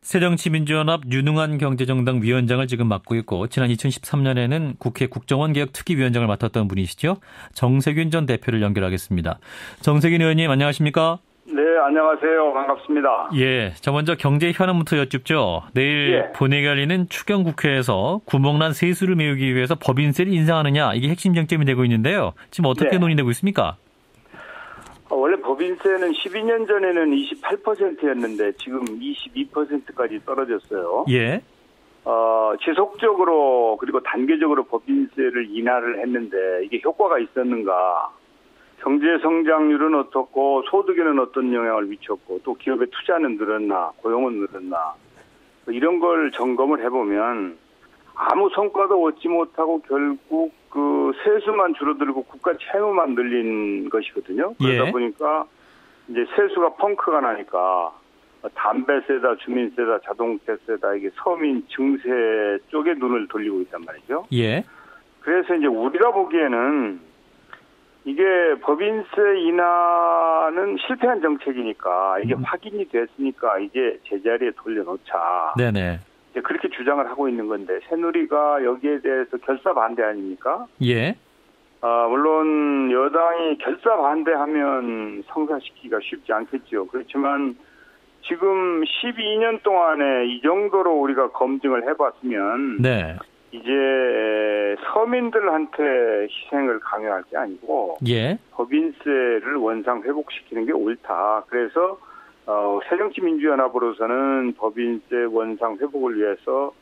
새정치민주연합 유능한 경제정당 위원장을 지금 맡고 있고 지난 2013년에는 국회 국정원개혁특위위원장을 맡았던 분이시죠. 정세균 전 대표를 연결하겠습니다. 정세균 의원님 안녕하십니까? 네, 안녕하세요. 반갑습니다. 예, 저 먼저 경제 현안부터 여쭙죠. 내일 본회의 열리는 추경국회에서 구멍난 세수를 메우기 위해서 법인세를 인상하느냐 이게 핵심 쟁점이 되고 있는데요. 지금 어떻게 논의되고 있습니까? 원래 법인세는 12년 전에는 28%였는데 지금 22%까지 떨어졌어요. 예. 지속적으로 그리고 단계적으로 법인세를 인하를 했는데 이게 효과가 있었는가? 경제 성장률은 어떻고 소득에는 어떤 영향을 미쳤고 또 기업의 투자는 늘었나 고용은 늘었나 이런 걸 점검을 해보면 아무 성과도 얻지 못하고 결국 그 세수만 줄어들고 국가 채무만 늘린 것이거든요. 그러다 보니까 이제 세수가 펑크가 나니까 담배세다, 주민세다, 자동차세다 이게 서민 증세 쪽에 눈을 돌리고 있단 말이죠. 예. 그래서 이제 우리가 보기에는 이게 법인세 인하는 실패한 정책이니까 이게 확인이 됐으니까 이제 제자리에 돌려놓자. 네네. 이제 그렇게 주장을 하고 있는 건데 새누리가 여기에 대해서 결사 반대 아닙니까? 예. 물론 여당이 결사 반대하면 성사시키기가 쉽지 않겠죠. 그렇지만 지금 12년 동안에 이 정도로 우리가 검증을 해봤으면 네. 이제 서민들한테 희생을 강요할 게 아니고 예. 법인세를 원상 회복시키는 게 옳다. 그래서 새정치민주연합으로서는 법인세 원상 회복을 위해서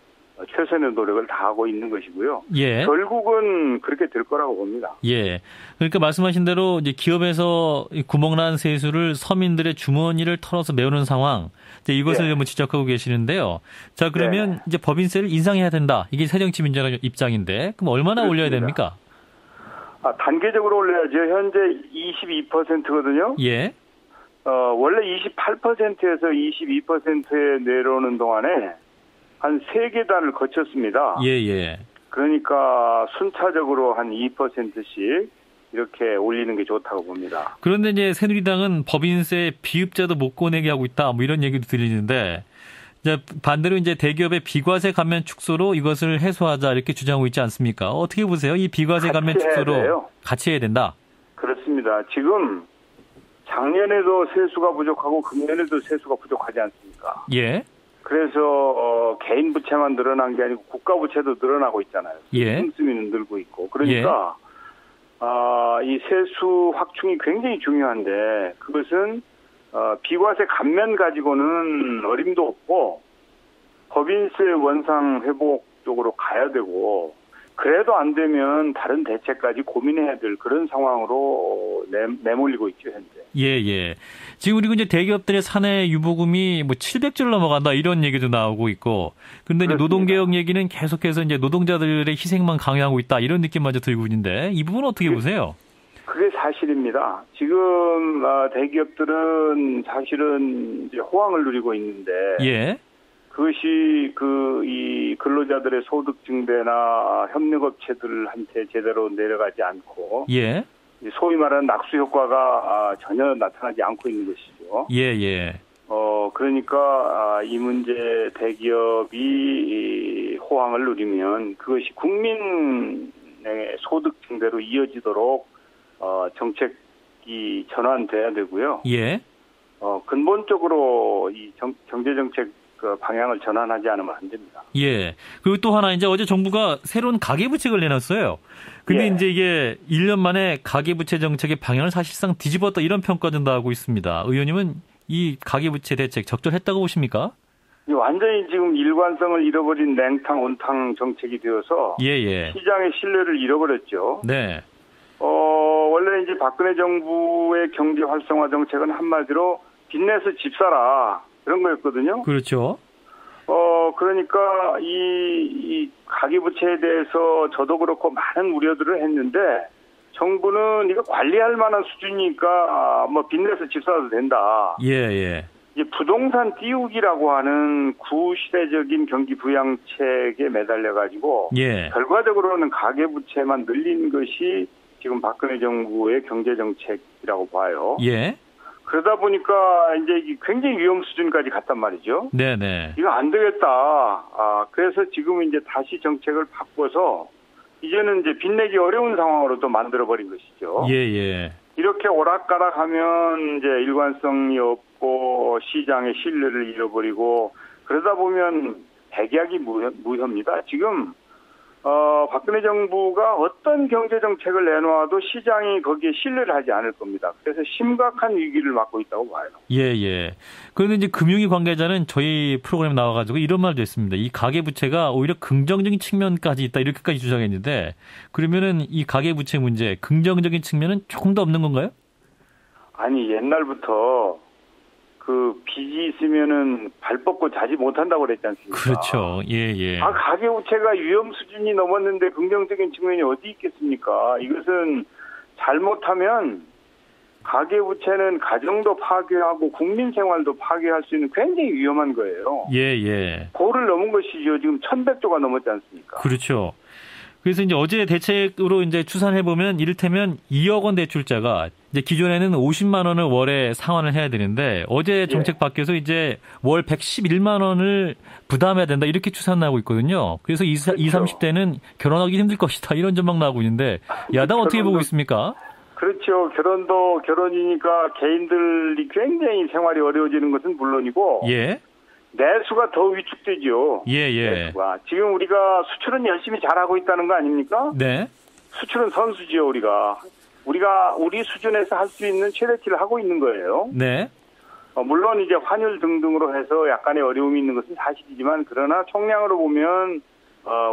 최선의 노력을 다하고 있는 것이고요. 예. 결국은 그렇게 될 거라고 봅니다. 예. 그러니까 말씀하신 대로 이제 기업에서 구멍난 세수를 서민들의 주머니를 털어서 메우는 상황. 이제 이것을 뭐 지적하고 계시는데요. 자, 그러면 이제 법인세를 인상해야 된다. 이게 새정치민주연합 입장인데 그럼 얼마나 그렇습니다. 올려야 됩니까? 단계적으로 올려야죠. 현재 22%거든요. 예. 원래 28%에서 22%에 내려오는 동안에 한 3계단을 거쳤습니다. 예. 그러니까 순차적으로 한 2%씩 이렇게 올리는 게 좋다고 봅니다. 그런데 이제 새누리당은 법인세 비읍자도 못 꺼내게 하고 있다. 뭐 이런 얘기도 들리는데 이제 반대로 이제 대기업의 비과세 감면 축소로 이것을 해소하자 이렇게 주장하고 있지 않습니까? 어떻게 보세요? 이 비과세 감면 축소로 같이 해야 된다. 그렇습니다. 지금 작년에도 세수가 부족하고 금년에도 세수가 부족하지 않습니까? 예. 그래서 개인 부채만 늘어난 게 아니고 국가 부채도 늘어나고 있잖아요. 예. 씀씀이는 늘고 있고. 그러니까 이 세수 확충이 굉장히 중요한데 그것은 비과세 감면 가지고는 어림도 없고 법인세 원상 회복 쪽으로 가야 되고 그래도 안 되면 다른 대책까지 고민해야 될 그런 상황으로 내몰리고 있죠, 현재. 예. 지금 그리고 이제 대기업들의 사내 유보금이 뭐 700조를 넘어간다 이런 얘기도 나오고 있고, 그런데 이제 노동개혁 얘기는 계속해서 이제 노동자들의 희생만 강요하고 있다 이런 느낌마저 들고 있는데 이 부분은 어떻게 보세요? 그게 사실입니다. 지금 대기업들은 사실은 이제 호황을 누리고 있는데. 예. 그것이 이 근로자들의 소득 증대나 협력업체들한테 제대로 내려가지 않고 예. 소위 말하는 낙수 효과가 전혀 나타나지 않고 있는 것이죠. 예. 그러니까 이 문제 대기업이 호황을 누리면 그것이 국민의 소득 증대로 이어지도록 정책이 전환돼야 되고요. 예. 근본적으로 이 경제 정책 그 방향을 전환하지 않으면 안 됩니다. 예. 그리고 또 하나 이제 어제 정부가 새로운 가계부책을 내놨어요. 근데 이제 이게 1년 만에 가계부채 정책의 방향을 사실상 뒤집었다 이런 평가도 나오고 있습니다. 의원님은 이 가계부채 대책 적절했다고 보십니까? 완전히 지금 일관성을 잃어버린 냉탕 온탕 정책이 되어서 시장의 신뢰를 잃어버렸죠. 네. 원래 이제 박근혜 정부의 경제 활성화 정책은 한마디로 빚내서 집 사라. 그런 거였거든요. 그렇죠. 그러니까 이 가계부채에 대해서 저도 그렇고 많은 우려들을 했는데 정부는 이거 관리할 만한 수준이니까 뭐 빚내서 집 사도 된다. 예. 이제 부동산 띄우기라고 하는 구시대적인 경기 부양책에 매달려 가지고 결과적으로는 가계부채만 늘린 것이 지금 박근혜 정부의 경제 정책이라고 봐요. 예. 그러다 보니까 이제 이게 굉장히 위험 수준까지 갔단 말이죠. 네네. 이거 안 되겠다. 그래서 지금 이제 다시 정책을 바꿔서 이제는 이제 빚내기 어려운 상황으로 또 만들어버린 것이죠. 예. 이렇게 오락가락하면 이제 일관성이 없고 시장의 신뢰를 잃어버리고 그러다 보면 백약이 무효입니다. 지금 박근혜 정부가 어떤 경제 정책을 내놓아도 시장이 거기에 신뢰를 하지 않을 겁니다. 그래서 심각한 위기를 맞고 있다고 봐요. 예. 그런데 이제 금융위 관계자는 저희 프로그램에 나와가지고 이런 말도 했습니다. 이 가계부채가 오히려 긍정적인 측면까지 있다 이렇게까지 주장했는데 그러면은 이 가계부채 문제 긍정적인 측면은 조금 더 없는 건가요? 아니 옛날부터 그 빚이 있으면은 발 뻗고 자지 못한다고 그랬지 않습니까? 그렇죠. 예. 가계부채가 위험 수준이 넘었는데 긍정적인 측면이 어디 있겠습니까? 이것은 잘못하면 가계부채는 가정도 파괴하고 국민 생활도 파괴할 수 있는 굉장히 위험한 거예요. 예. 고를 넘은 것이죠. 지금 1,100조가 넘었지 않습니까? 그렇죠. 그래서 이제 어제 대책으로 이제 추산해 보면 이를테면 2억 원 대출자가 이제 기존에는 50만 원을 월에 상환을 해야 되는데 어제 정책 밖에서 이제 월 111만 원을 부담해야 된다 이렇게 추산 나오고 있거든요. 그래서 20, 30대는 결혼하기 힘들 것이다 이런 전망 나오고 있는데 야당 어떻게 보고 있습니까? 그렇죠. 결혼도 결혼이니까 개인들이 굉장히 생활이 어려워지는 것은 물론이고 예. 내수가 더 위축되죠. 예. 내수가. 지금 우리가 수출은 열심히 잘하고 있다는 거 아닙니까? 네. 수출은 선수지요, 우리가 우리 수준에서 할 수 있는 최대치를 하고 있는 거예요. 네. 물론 이제 환율 등등으로 해서 약간의 어려움이 있는 것은 사실이지만 그러나 총량으로 보면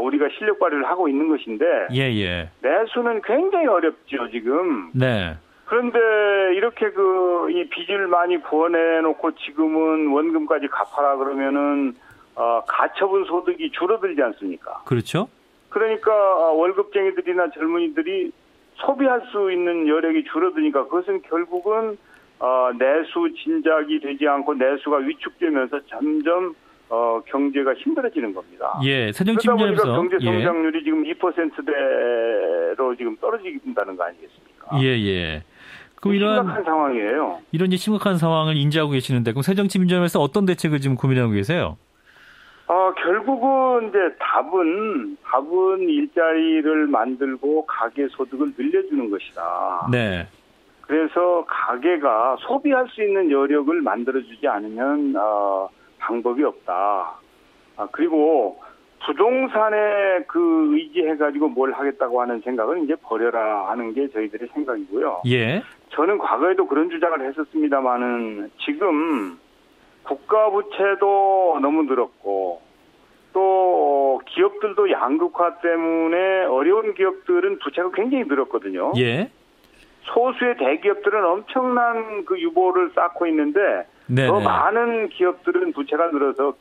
우리가 실력 발휘를 하고 있는 것인데 예. 내수는 굉장히 어렵죠, 지금. 네. 그런데 이렇게 이 빚을 많이 구원해 놓고 지금은 원금까지 갚아라 그러면은 가처분 소득이 줄어들지 않습니까? 그렇죠. 그러니까 월급쟁이들이나 젊은이들이 소비할 수 있는 여력이 줄어드니까 그것은 결국은 내수 진작이 되지 않고 내수가 위축되면서 점점 경제가 힘들어지는 겁니다. 예, 세정 그러다 보니까 측면에서 경제 성장률이 지금 2%대로 지금 떨어진다는 거 아니겠습니까? 예. 그럼 심각한 상황이에요. 이런 이제 심각한 상황을 인지하고 계시는데 그럼 새정치민주연합에서 어떤 대책을 지금 고민하고 계세요? 결국은 이제 답은 일자리를 만들고 가계 소득을 늘려주는 것이다. 네. 그래서 가계가 소비할 수 있는 여력을 만들어주지 않으면 방법이 없다. 그리고 부동산에 의지해가지고 뭘 하겠다고 하는 생각은 이제 버려라 하는 게 저희들의 생각이고요. 예. 저는 과거에도 그런 주장을 했었습니다만은 지금 국가 부채도 너무 늘었고 또 기업들도 양극화 때문에 어려운 기업들은 부채가 굉장히 늘었거든요. 예. 소수의 대기업들은 엄청난 유보를 쌓고 있는데 네네. 더 많은 기업들은 부채가 늘어서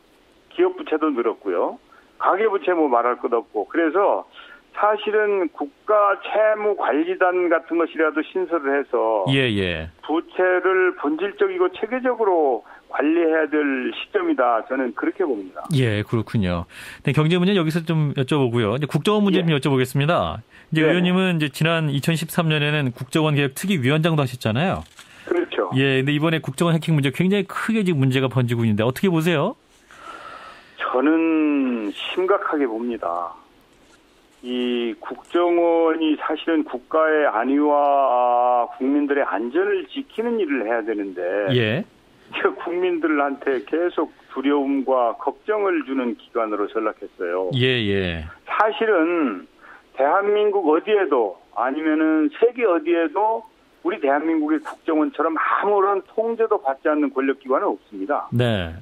기업 부채도 늘었고요. 가계 부채 말할 것 없고 그래서 사실은 국가 채무관리단 같은 것이라도 신설을 해서 예. 부채를 본질적이고 체계적으로 관리해야 될 시점이다. 저는 그렇게 봅니다. 예, 그렇군요. 네, 경제 문제 여기서 좀 여쭤보고요. 이제 국정원 문제 좀 여쭤보겠습니다. 이제 의원님은 이제 지난 2013년에는 국정원 개혁 특위위원장도 하셨잖아요. 그렇죠. 예, 근데 이번에 국정원 해킹 문제 굉장히 크게 지금 문제가 번지고 있는데 어떻게 보세요? 저는 심각하게 봅니다. 이 국정원이 사실은 국가의 안위와 국민들의 안전을 지키는 일을 해야 되는데 예. 국민들한테 계속 두려움과 걱정을 주는 기관으로 전락했어요. 예. 사실은 대한민국 어디에도 아니면은 세계 어디에도 우리 대한민국의 국정원처럼 아무런 통제도 받지 않는 권력기관은 없습니다. 네.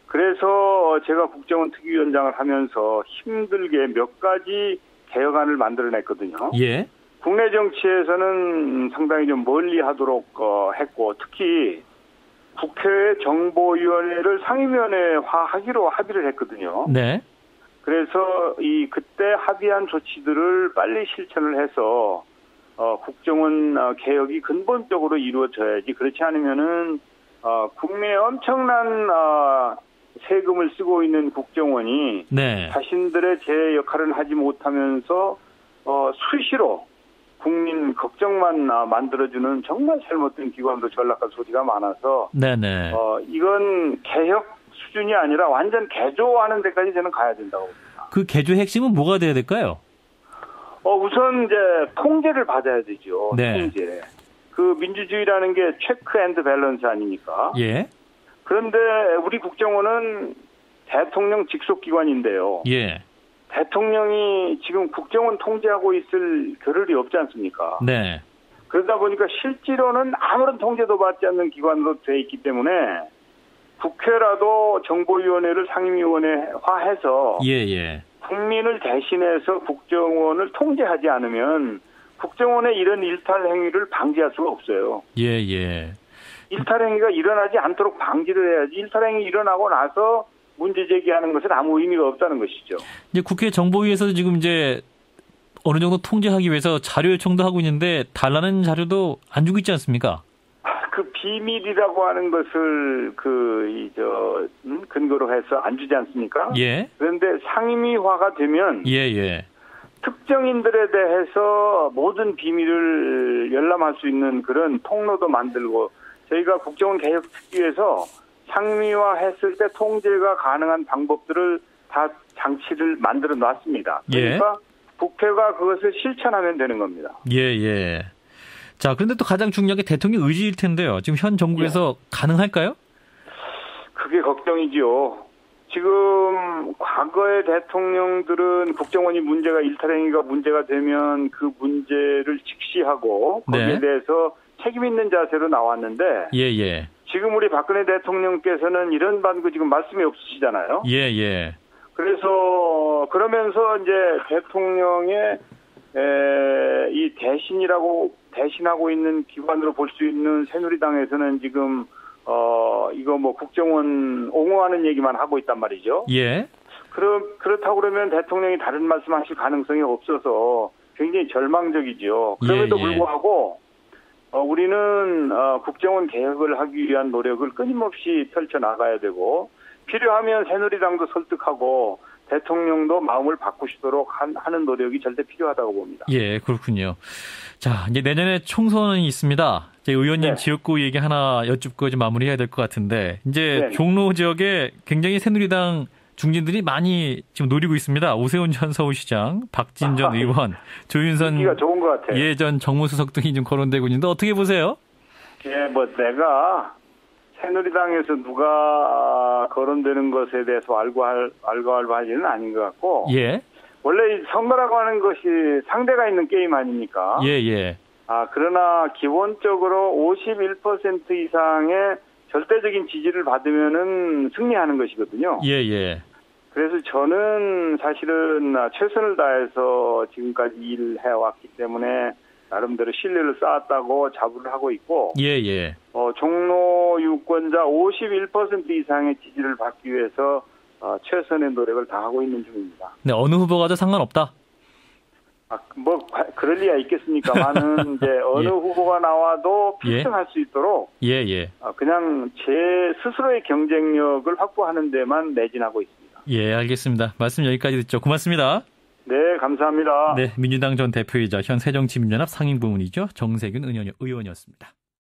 그래서 제가 국정원 특위위원장을 하면서 힘들게 몇 가지 개혁안을 만들어냈거든요. 예. 국내 정치에서는 상당히 좀 멀리하도록 했고 특히 국회 정보위원회를 상임위원회화하기로 합의를 했거든요. 네. 그래서 그때 합의한 조치들을 빨리 실천을 해서 국정원 개혁이 근본적으로 이루어져야지 그렇지 않으면은 국내에 엄청난 세금을 쓰고 있는 국정원이 네. 자신들의 제 역할을 하지 못하면서 수시로 국민 걱정만 만들어주는 정말 잘못된 기관으로 전락할 소리가 많아서 네네. 이건 개혁 수준이 아니라 완전 개조하는 데까지 저는 가야 된다고 봅니다. 그 개조의 핵심은 뭐가 돼야 될까요? 우선 이제 통제를 받아야 되죠. 네. 통제. 그 민주주의라는 게 체크 앤드 밸런스 아닙니까? 예. 그런데 우리 국정원은 대통령 직속 기관인데요. 예. 대통령이 지금 국정원 통제하고 있을 겨를이 없지 않습니까? 네. 그러다 보니까 실제로는 아무런 통제도 받지 않는 기관으로 돼 있기 때문에 국회라도 정보위원회를 상임위원회화해서 예. 국민을 대신해서 국정원을 통제하지 않으면 국정원의 이런 일탈 행위를 방지할 수가 없어요. 예. 일탈 행위가 일어나지 않도록 방지를 해야지 일탈 행위 일어나고 나서 문제 제기하는 것은 아무 의미가 없다는 것이죠. 이제 국회 정보위에서도 지금 이제 어느 정도 통제하기 위해서 자료 요청도 하고 있는데 달라는 자료도 안 주고 있지 않습니까? 그 비밀이라고 하는 것을 근거로 해서 안 주지 않습니까? 예. 그런데 상임위화가 되면 예. 특정인들에 대해서 모든 비밀을 열람할 수 있는 그런 통로도 만들고 저희가 국정원 개혁특위에서 상임위화했을 때 통제가 가능한 방법들을 다 장치를 만들어 놨습니다. 그러니까 국회가 그것을 실천하면 되는 겁니다. 예. 자, 그런데 또 가장 중요한 게 대통령 의지일 텐데요. 지금 현 정부에서 가능할까요? 그게 걱정이지요. 지금 과거의 대통령들은 국정원이 일탈행위가 문제가 되면 그 문제를 직시하고 거기에 대해서 책임 있는 자세로 나왔는데 예. 지금 우리 박근혜 대통령께서는 이런 반구 지금 말씀이 없으시잖아요. 예. 그래서 그러면서 이제 대통령의 이 대신하고 있는 기관으로 볼 수 있는 새누리당에서는 지금 이거 뭐 국정원 옹호하는 얘기만 하고 있단 말이죠. 예. 그렇다고 그러면 대통령이 다른 말씀하실 가능성이 없어서 굉장히 절망적이죠. 그럼에도 불구하고 우리는 국정원 개혁을 하기 위한 노력을 끊임없이 펼쳐 나가야 되고 필요하면 새누리당도 설득하고 대통령도 마음을 바꾸시도록 하는 노력이 절대 필요하다고 봅니다. 예, 그렇군요. 자, 이제 내년에 총선이 있습니다. 이제 의원님 지역구 얘기 하나 여쭙고 좀 마무리해야 될 것 같은데 이제 종로 지역에 굉장히 새누리당 중진들이 많이 지금 노리고 있습니다. 오세훈 전 서울시장, 박진 전 의원, 조윤선 좋은 것 같아요. 예전 정무수석 등이 좀 거론되고 있는데 어떻게 보세요? 예, 내가 새누리당에서 누가 거론되는 것에 대해서 알고하지는 아닌 것 같고 원래 이 선거라고 하는 것이 상대가 있는 게임 아닙니까? 예. 그러나 기본적으로 51% 이상의 절대적인 지지를 받으면은 승리하는 것이거든요. 예. 그래서 저는 사실은 최선을 다해서 지금까지 일을 해왔기 때문에 나름대로 신뢰를 쌓았다고 자부를 하고 있고, 예. 종로 유권자 51% 이상의 지지를 받기 위해서 최선의 노력을 다하고 있는 중입니다. 네, 어느 후보가도 상관없다. 그럴 리야 있겠습니까만은 이제 어느 후보가 나와도 필승할 수 있도록 그냥 제 스스로의 경쟁력을 확보하는 데만 매진하고 있습니다. 예, 알겠습니다. 말씀 여기까지 듣죠. 고맙습니다. 네, 감사합니다. 네, 민주당 전 대표이자 현 새정치민주연합 상임고문이죠. 정세균 의원이었습니다.